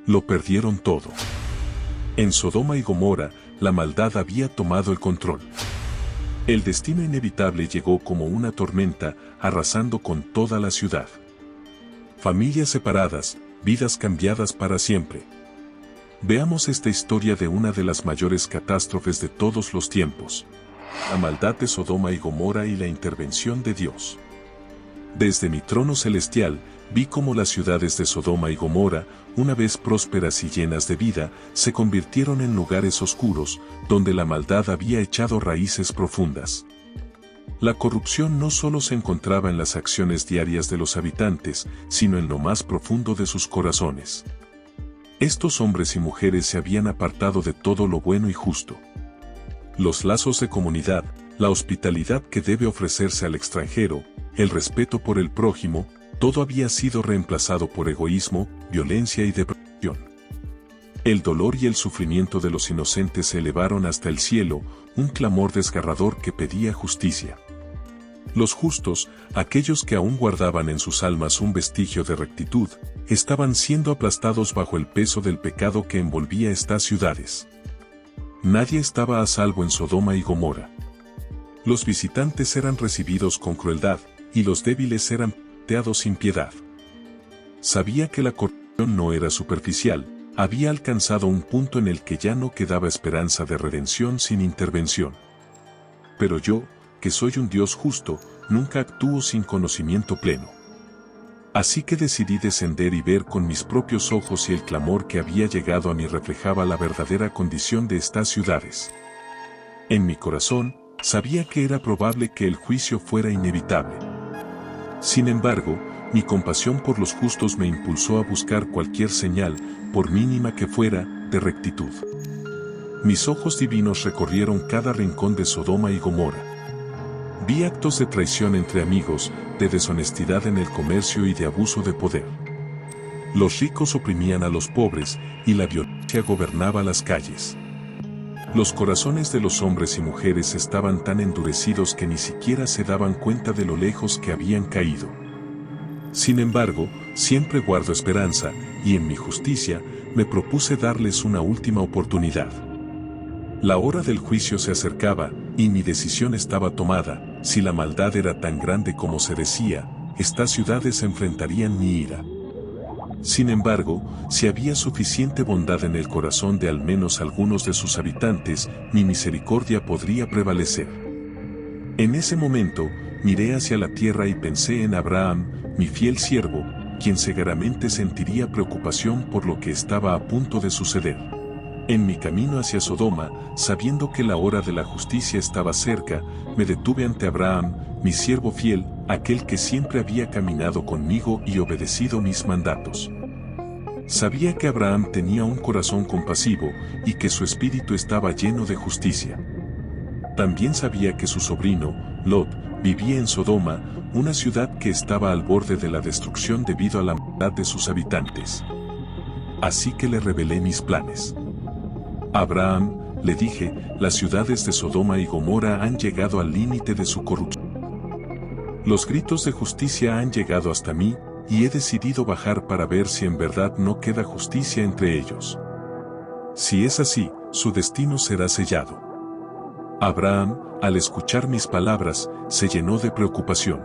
Lo perdieron todo. En Sodoma y Gomorra, la maldad había tomado el control. El destino inevitable llegó como una tormenta, arrasando con toda la ciudad. Familias separadas, vidas cambiadas para siempre. Veamos esta historia de una de las mayores catástrofes de todos los tiempos. La maldad de Sodoma y Gomorra y la intervención de Dios. Desde mi trono celestial, vi cómo las ciudades de Sodoma y Gomorra, una vez prósperas y llenas de vida, se convirtieron en lugares oscuros, donde la maldad había echado raíces profundas. La corrupción no solo se encontraba en las acciones diarias de los habitantes, sino en lo más profundo de sus corazones. Estos hombres y mujeres se habían apartado de todo lo bueno y justo. Los lazos de comunidad, la hospitalidad que debe ofrecerse al extranjero, el respeto por el prójimo, todo había sido reemplazado por egoísmo, violencia y depravación. El dolor y el sufrimiento de los inocentes se elevaron hasta el cielo, un clamor desgarrador que pedía justicia. Los justos, aquellos que aún guardaban en sus almas un vestigio de rectitud, estaban siendo aplastados bajo el peso del pecado que envolvía estas ciudades. Nadie estaba a salvo en Sodoma y Gomorra. Los visitantes eran recibidos con crueldad, y los débiles eran pateados sin piedad. Sabía que la corrupción no era superficial, había alcanzado un punto en el que ya no quedaba esperanza de redención sin intervención. Pero yo, que soy un Dios justo, nunca actúo sin conocimiento pleno. Así que decidí descender y ver con mis propios ojos si el clamor que había llegado a mí reflejaba la verdadera condición de estas ciudades. En mi corazón, sabía que era probable que el juicio fuera inevitable. Sin embargo, mi compasión por los justos me impulsó a buscar cualquier señal, por mínima que fuera, de rectitud. Mis ojos divinos recorrieron cada rincón de Sodoma y Gomorra. Vi actos de traición entre amigos, de deshonestidad en el comercio y de abuso de poder. Los ricos oprimían a los pobres, y la violencia gobernaba las calles. Los corazones de los hombres y mujeres estaban tan endurecidos que ni siquiera se daban cuenta de lo lejos que habían caído. Sin embargo, siempre guardo esperanza, y en mi justicia, me propuse darles una última oportunidad. La hora del juicio se acercaba, y mi decisión estaba tomada. Si la maldad era tan grande como se decía, estas ciudades enfrentarían mi ira. Sin embargo, si había suficiente bondad en el corazón de al menos algunos de sus habitantes, mi misericordia podría prevalecer. En ese momento, miré hacia la tierra y pensé en Abraham, mi fiel siervo, quien seguramente sentiría preocupación por lo que estaba a punto de suceder. En mi camino hacia Sodoma, sabiendo que la hora de la justicia estaba cerca, me detuve ante Abraham, mi siervo fiel, aquel que siempre había caminado conmigo y obedecido mis mandatos. Sabía que Abraham tenía un corazón compasivo y que su espíritu estaba lleno de justicia. También sabía que su sobrino, Lot, vivía en Sodoma, una ciudad que estaba al borde de la destrucción debido a la maldad de sus habitantes. Así que le revelé mis planes. Abraham, le dije, las ciudades de Sodoma y Gomorra han llegado al límite de su corrupción. Los gritos de justicia han llegado hasta mí, y he decidido bajar para ver si en verdad no queda justicia entre ellos. Si es así, su destino será sellado. Abraham, al escuchar mis palabras, se llenó de preocupación.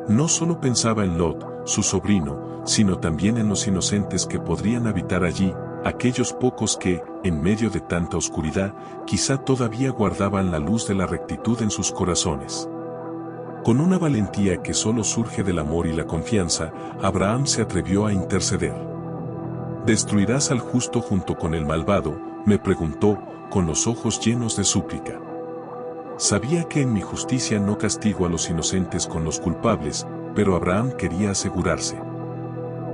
No solo pensaba en Lot, su sobrino, sino también en los inocentes que podrían habitar allí, aquellos pocos que, en medio de tanta oscuridad, quizá todavía guardaban la luz de la rectitud en sus corazones. Con una valentía que solo surge del amor y la confianza, Abraham se atrevió a interceder. ¿Destruirás al justo junto con el malvado?, me preguntó, con los ojos llenos de súplica. Sabía que en mi justicia no castigo a los inocentes con los culpables, pero Abraham quería asegurarse.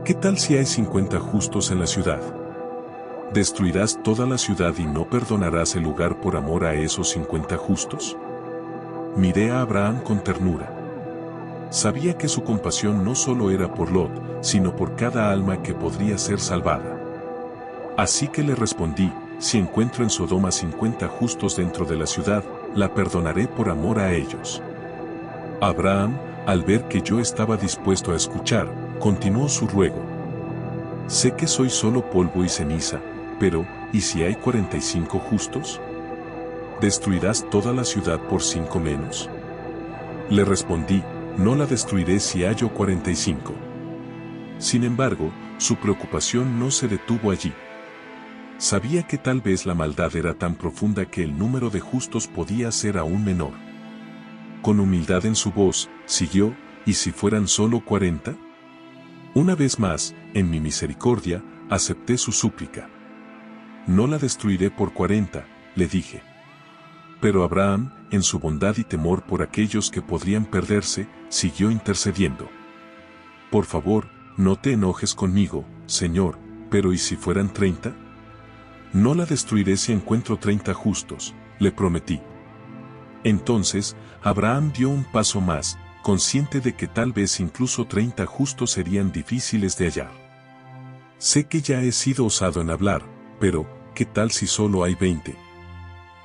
¿Qué tal si hay 50 justos en la ciudad? ¿Destruirás toda la ciudad y no perdonarás el lugar por amor a esos 50 justos? Miré a Abraham con ternura. Sabía que su compasión no solo era por Lot, sino por cada alma que podría ser salvada. Así que le respondí, si encuentro en Sodoma 50 justos dentro de la ciudad, la perdonaré por amor a ellos. Abraham, al ver que yo estaba dispuesto a escuchar, continuó su ruego. Sé que soy solo polvo y ceniza, pero, ¿y si hay 45 justos? ¿Destruirás toda la ciudad por 5 menos? Le respondí, no la destruiré si hallo 45. Sin embargo, su preocupación no se detuvo allí. Sabía que tal vez la maldad era tan profunda que el número de justos podía ser aún menor. Con humildad en su voz, siguió, ¿y si fueran solo 40? Una vez más, en mi misericordia, acepté su súplica. No la destruiré por 40, le dije. Pero Abraham, en su bondad y temor por aquellos que podrían perderse, siguió intercediendo. Por favor, no te enojes conmigo, Señor, pero ¿y si fueran 30? No la destruiré si encuentro 30 justos, le prometí. Entonces, Abraham dio un paso más, consciente de que tal vez incluso 30 justos serían difíciles de hallar. Sé que ya he sido osado en hablar, pero, ¿qué tal si solo hay 20?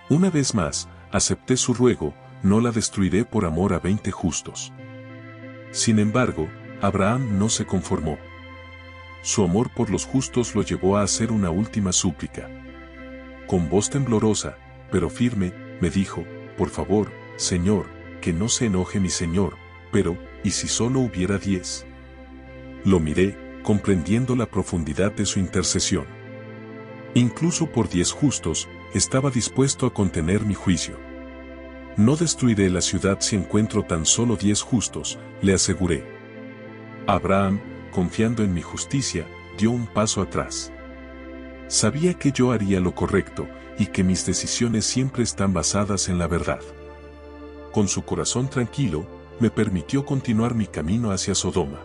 Una vez más, acepté su ruego, no la destruiré por amor a 20 justos. Sin embargo, Abraham no se conformó. Su amor por los justos lo llevó a hacer una última súplica. Con voz temblorosa, pero firme, me dijo, por favor, Señor, que no se enoje mi Señor, pero, ¿y si solo hubiera 10? Lo miré, comprendiendo la profundidad de su intercesión. Incluso por 10 justos, estaba dispuesto a contener mi juicio. No destruiré la ciudad si encuentro tan solo 10 justos, le aseguré. Abraham, confiando en mi justicia, dio un paso atrás. Sabía que yo haría lo correcto, y que mis decisiones siempre están basadas en la verdad. Con su corazón tranquilo, me permitió continuar mi camino hacia Sodoma.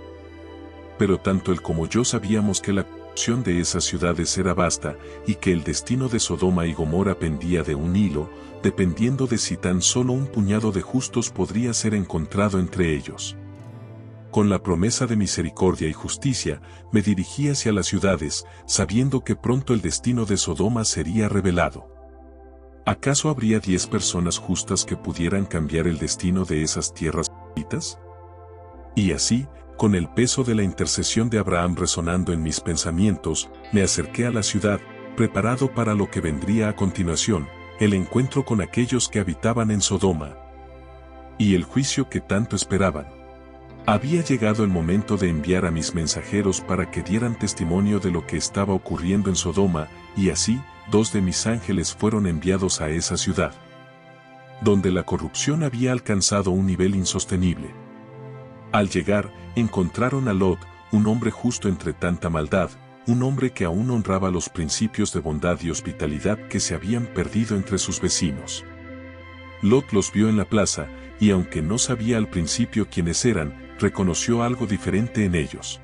Pero tanto él como yo sabíamos que la corrupción de esas ciudades era vasta, y que el destino de Sodoma y Gomorra pendía de un hilo, dependiendo de si tan solo un puñado de justos podría ser encontrado entre ellos. Con la promesa de misericordia y justicia, me dirigí hacia las ciudades, sabiendo que pronto el destino de Sodoma sería revelado. ¿Acaso habría 10 personas justas que pudieran cambiar el destino de esas tierras malditas? Y así, con el peso de la intercesión de Abraham resonando en mis pensamientos, me acerqué a la ciudad, preparado para lo que vendría a continuación, el encuentro con aquellos que habitaban en Sodoma. Y el juicio que tanto esperaban. Había llegado el momento de enviar a mis mensajeros para que dieran testimonio de lo que estaba ocurriendo en Sodoma, y así, 2 de mis ángeles fueron enviados a esa ciudad, donde la corrupción había alcanzado un nivel insostenible. Al llegar, encontraron a Lot, un hombre justo entre tanta maldad, un hombre que aún honraba los principios de bondad y hospitalidad que se habían perdido entre sus vecinos. Lot los vio en la plaza, y aunque no sabía al principio quiénes eran, reconoció algo diferente en ellos.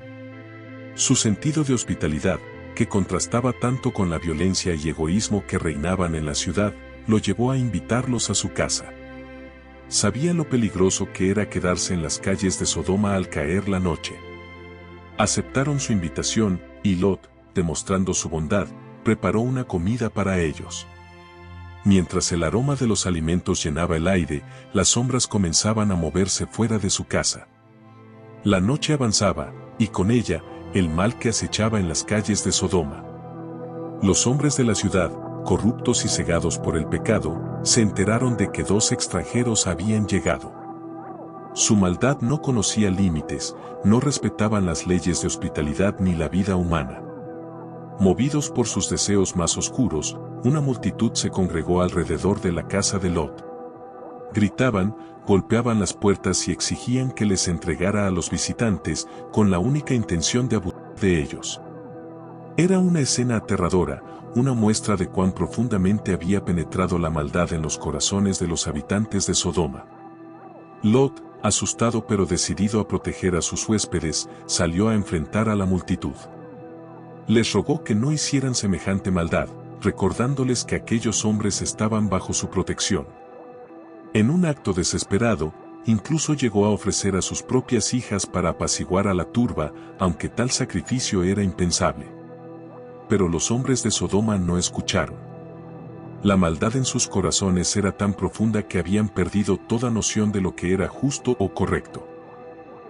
Su sentido de hospitalidad, que contrastaba tanto con la violencia y egoísmo que reinaban en la ciudad, lo llevó a invitarlos a su casa. Sabía lo peligroso que era quedarse en las calles de Sodoma al caer la noche. Aceptaron su invitación, y Lot, demostrando su bondad, preparó una comida para ellos. Mientras el aroma de los alimentos llenaba el aire, las sombras comenzaban a moverse fuera de su casa. La noche avanzaba, y con ella, el mal que acechaba en las calles de Sodoma. Los hombres de la ciudad, corruptos y cegados por el pecado, se enteraron de que 2 extranjeros habían llegado. Su maldad no conocía límites, no respetaban las leyes de hospitalidad ni la vida humana. Movidos por sus deseos más oscuros, una multitud se congregó alrededor de la casa de Lot. Gritaban, golpeaban las puertas y exigían que les entregara a los visitantes, con la única intención de abusar de ellos. Era una escena aterradora, una muestra de cuán profundamente había penetrado la maldad en los corazones de los habitantes de Sodoma. Lot, asustado pero decidido a proteger a sus huéspedes, salió a enfrentar a la multitud. Les rogó que no hicieran semejante maldad, recordándoles que aquellos hombres estaban bajo su protección. En un acto desesperado, incluso llegó a ofrecer a sus propias hijas para apaciguar a la turba, aunque tal sacrificio era impensable. Pero los hombres de Sodoma no escucharon. La maldad en sus corazones era tan profunda que habían perdido toda noción de lo que era justo o correcto.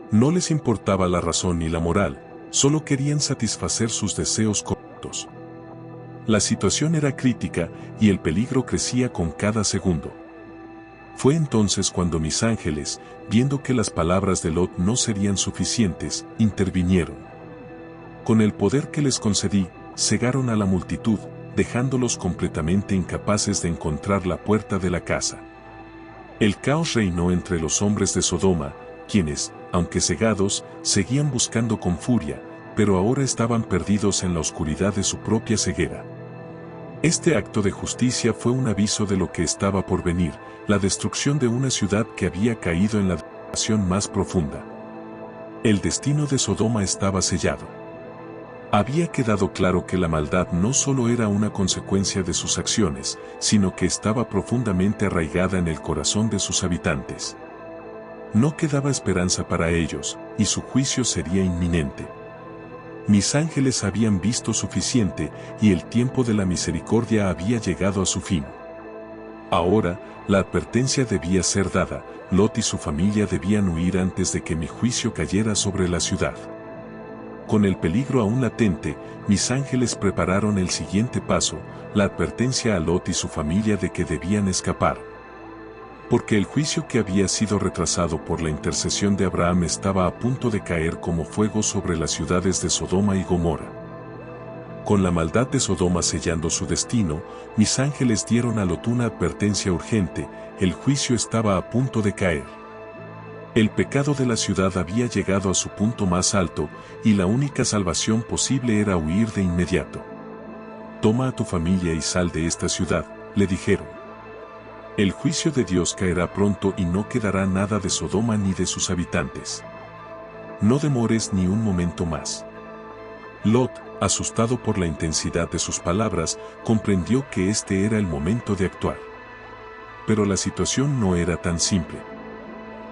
No les importaba la razón ni la moral, Solo querían satisfacer sus deseos corruptos. La situación era crítica y el peligro crecía con cada segundo. Fue entonces cuando mis ángeles, viendo que las palabras de Lot no serían suficientes, intervinieron. Con el poder que les concedí, cegaron a la multitud, dejándolos completamente incapaces de encontrar la puerta de la casa. El caos reinó entre los hombres de Sodoma, quienes, aunque cegados, seguían buscando con furia, pero ahora estaban perdidos en la oscuridad de su propia ceguera. Este acto de justicia fue un aviso de lo que estaba por venir, la destrucción de una ciudad que había caído en la depravación más profunda. El destino de Sodoma estaba sellado. Había quedado claro que la maldad no solo era una consecuencia de sus acciones, sino que estaba profundamente arraigada en el corazón de sus habitantes. No quedaba esperanza para ellos, y su juicio sería inminente. Mis ángeles habían visto suficiente, y el tiempo de la misericordia había llegado a su fin. Ahora, la advertencia debía ser dada, Lot y su familia debían huir antes de que mi juicio cayera sobre la ciudad. Con el peligro aún latente, mis ángeles prepararon el siguiente paso, la advertencia a Lot y su familia de que debían escapar. Porque el juicio que había sido retrasado por la intercesión de Abraham estaba a punto de caer como fuego sobre las ciudades de Sodoma y Gomorra. Con la maldad de Sodoma sellando su destino, mis ángeles dieron a Lot una advertencia urgente, el juicio estaba a punto de caer. El pecado de la ciudad había llegado a su punto más alto, y la única salvación posible era huir de inmediato. Toma a tu familia y sal de esta ciudad, le dijeron. El juicio de Dios caerá pronto y no quedará nada de Sodoma ni de sus habitantes. No demores ni un momento más. Lot, asustado por la intensidad de sus palabras, comprendió que este era el momento de actuar. Pero la situación no era tan simple.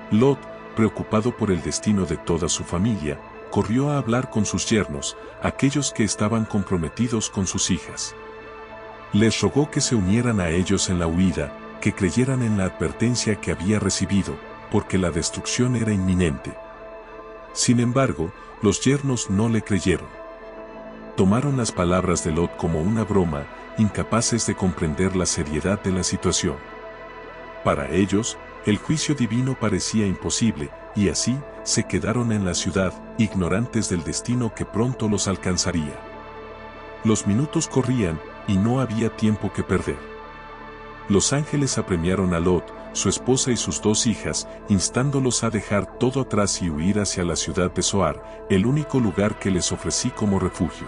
Lot, preocupado por el destino de toda su familia, corrió a hablar con sus yernos, aquellos que estaban comprometidos con sus hijas. Les rogó que se unieran a ellos en la huida, que creyeran en la advertencia que había recibido, porque la destrucción era inminente. Sin embargo, los yernos no le creyeron. Tomaron las palabras de Lot como una broma, incapaces de comprender la seriedad de la situación. Para ellos, el juicio divino parecía imposible, y así, se quedaron en la ciudad, ignorantes del destino que pronto los alcanzaría. Los minutos corrían, y no había tiempo que perder. Los ángeles apremiaron a Lot, su esposa y sus 2 hijas, instándolos a dejar todo atrás y huir hacia la ciudad de Zoar, el único lugar que les ofrecí como refugio.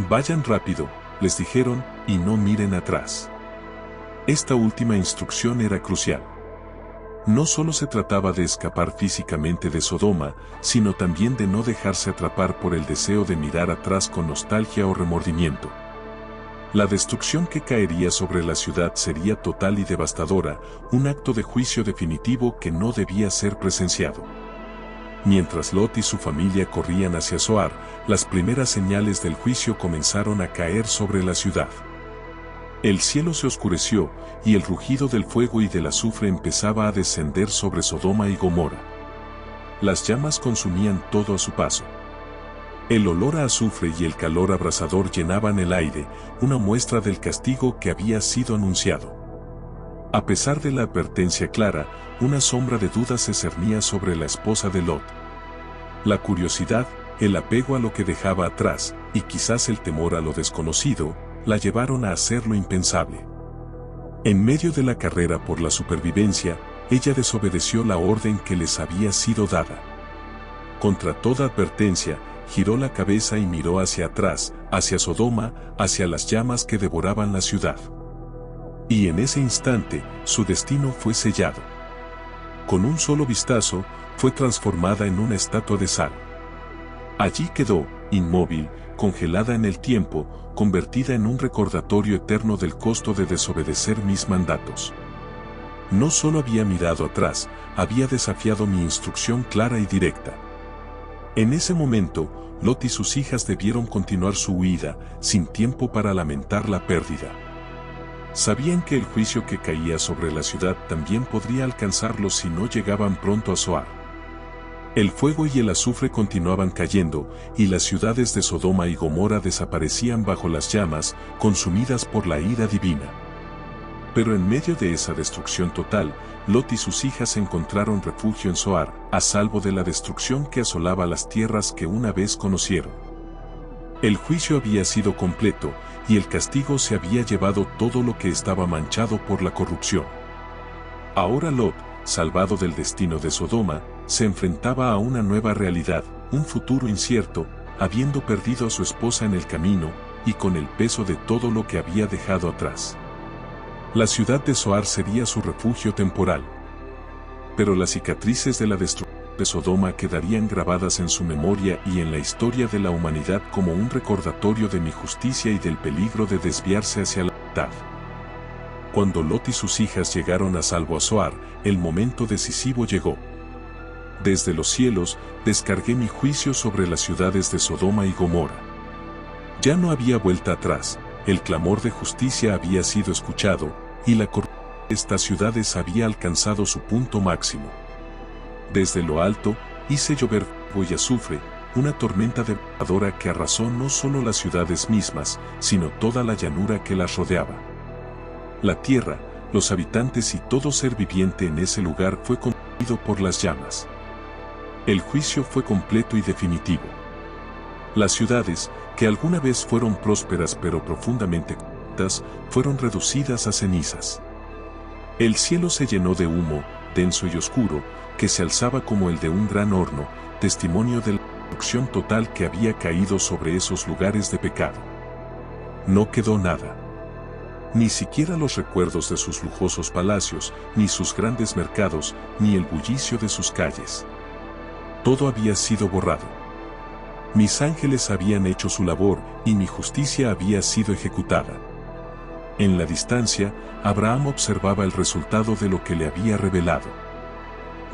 Vayan rápido, les dijeron, y no miren atrás. Esta última instrucción era crucial. No solo se trataba de escapar físicamente de Sodoma, sino también de no dejarse atrapar por el deseo de mirar atrás con nostalgia o remordimiento. La destrucción que caería sobre la ciudad sería total y devastadora, un acto de juicio definitivo que no debía ser presenciado. Mientras Lot y su familia corrían hacia Zoar, las primeras señales del juicio comenzaron a caer sobre la ciudad. El cielo se oscureció, y el rugido del fuego y del azufre empezaba a descender sobre Sodoma y Gomorra. Las llamas consumían todo a su paso. El olor a azufre y el calor abrasador llenaban el aire, una muestra del castigo que había sido anunciado. A pesar de la advertencia clara, una sombra de duda se cernía sobre la esposa de Lot. La curiosidad, el apego a lo que dejaba atrás, y quizás el temor a lo desconocido, la llevaron a hacer lo impensable. En medio de la carrera por la supervivencia, ella desobedeció la orden que les había sido dada. Contra toda advertencia, giró la cabeza y miró hacia atrás, hacia Sodoma, hacia las llamas que devoraban la ciudad. Y en ese instante, su destino fue sellado. Con un solo vistazo, fue transformada en una estatua de sal. Allí quedó, inmóvil, congelada en el tiempo, convertida en un recordatorio eterno del costo de desobedecer mis mandatos. No solo había mirado atrás, había desafiado mi instrucción clara y directa. En ese momento, Lot y sus hijas debieron continuar su huida, sin tiempo para lamentar la pérdida. Sabían que el juicio que caía sobre la ciudad también podría alcanzarlos si no llegaban pronto a Zoar. El fuego y el azufre continuaban cayendo, y las ciudades de Sodoma y Gomorra desaparecían bajo las llamas, consumidas por la ira divina. Pero en medio de esa destrucción total, Lot y sus hijas encontraron refugio en Zoar, a salvo de la destrucción que asolaba las tierras que una vez conocieron. El juicio había sido completo, y el castigo se había llevado todo lo que estaba manchado por la corrupción. Ahora Lot, salvado del destino de Sodoma, se enfrentaba a una nueva realidad, un futuro incierto, habiendo perdido a su esposa en el camino, y con el peso de todo lo que había dejado atrás. La ciudad de Zoar sería su refugio temporal. Pero las cicatrices de la destrucción de Sodoma quedarían grabadas en su memoria y en la historia de la humanidad como un recordatorio de mi justicia y del peligro de desviarse hacia la maldad. Cuando Lot y sus hijas llegaron a salvo a Zoar, el momento decisivo llegó. Desde los cielos, descargué mi juicio sobre las ciudades de Sodoma y Gomorra. Ya no había vuelta atrás, el clamor de justicia había sido escuchado, y la corrupción de estas ciudades había alcanzado su punto máximo. Desde lo alto, hice llover fuego y azufre, una tormenta devastadora que arrasó no solo las ciudades mismas, sino toda la llanura que las rodeaba. La tierra, los habitantes y todo ser viviente en ese lugar fue consumido por las llamas. El juicio fue completo y definitivo. Las ciudades, que alguna vez fueron prósperas pero profundamente corruptas, fueron reducidas a cenizas. El cielo se llenó de humo, denso y oscuro, que se alzaba como el de un gran horno, testimonio de la destrucción total que había caído sobre esos lugares de pecado. No quedó nada. Ni siquiera los recuerdos de sus lujosos palacios, ni sus grandes mercados, ni el bullicio de sus calles. Todo había sido borrado. Mis ángeles habían hecho su labor, y mi justicia había sido ejecutada. En la distancia, Abraham observaba el resultado de lo que le había revelado.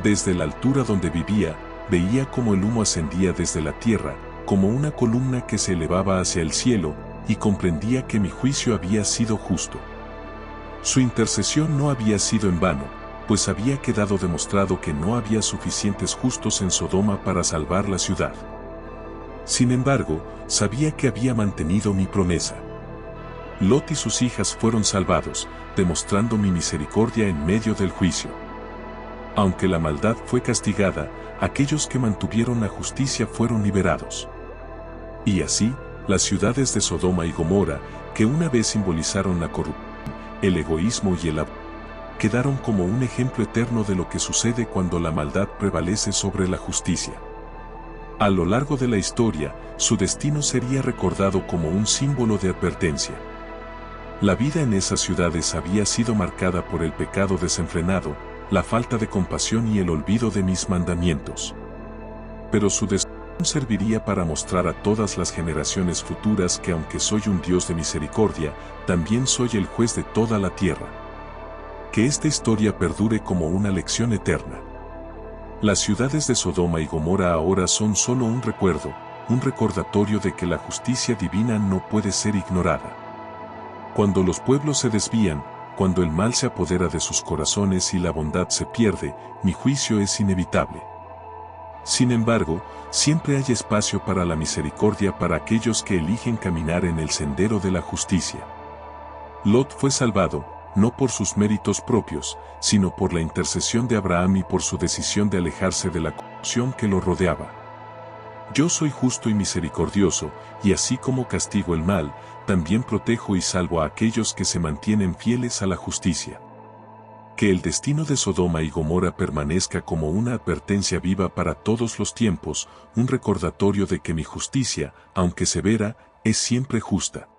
Desde la altura donde vivía, veía cómo el humo ascendía desde la tierra, como una columna que se elevaba hacia el cielo, y comprendía que mi juicio había sido justo. Su intercesión no había sido en vano, pues había quedado demostrado que no había suficientes justos en Sodoma para salvar la ciudad. Sin embargo, sabía que había mantenido mi promesa. Lot y sus hijas fueron salvados, demostrando mi misericordia en medio del juicio. Aunque la maldad fue castigada, aquellos que mantuvieron la justicia fueron liberados. Y así, las ciudades de Sodoma y Gomorra, que una vez simbolizaron la corrupción, el egoísmo y el abuso, quedaron como un ejemplo eterno de lo que sucede cuando la maldad prevalece sobre la justicia. A lo largo de la historia, su destino sería recordado como un símbolo de advertencia. La vida en esas ciudades había sido marcada por el pecado desenfrenado, la falta de compasión y el olvido de mis mandamientos. Pero su destrucción serviría para mostrar a todas las generaciones futuras que aunque soy un Dios de misericordia, también soy el juez de toda la tierra. Que esta historia perdure como una lección eterna. Las ciudades de Sodoma y Gomorra ahora son solo un recuerdo, un recordatorio de que la justicia divina no puede ser ignorada. Cuando los pueblos se desvían, cuando el mal se apodera de sus corazones y la bondad se pierde, mi juicio es inevitable. Sin embargo, siempre hay espacio para la misericordia para aquellos que eligen caminar en el sendero de la justicia. Lot fue salvado, no por sus méritos propios, sino por la intercesión de Abraham y por su decisión de alejarse de la corrupción que lo rodeaba. Yo soy justo y misericordioso, y así como castigo el mal, también protejo y salvo a aquellos que se mantienen fieles a la justicia. Que el destino de Sodoma y Gomorra permanezca como una advertencia viva para todos los tiempos, un recordatorio de que mi justicia, aunque severa, es siempre justa.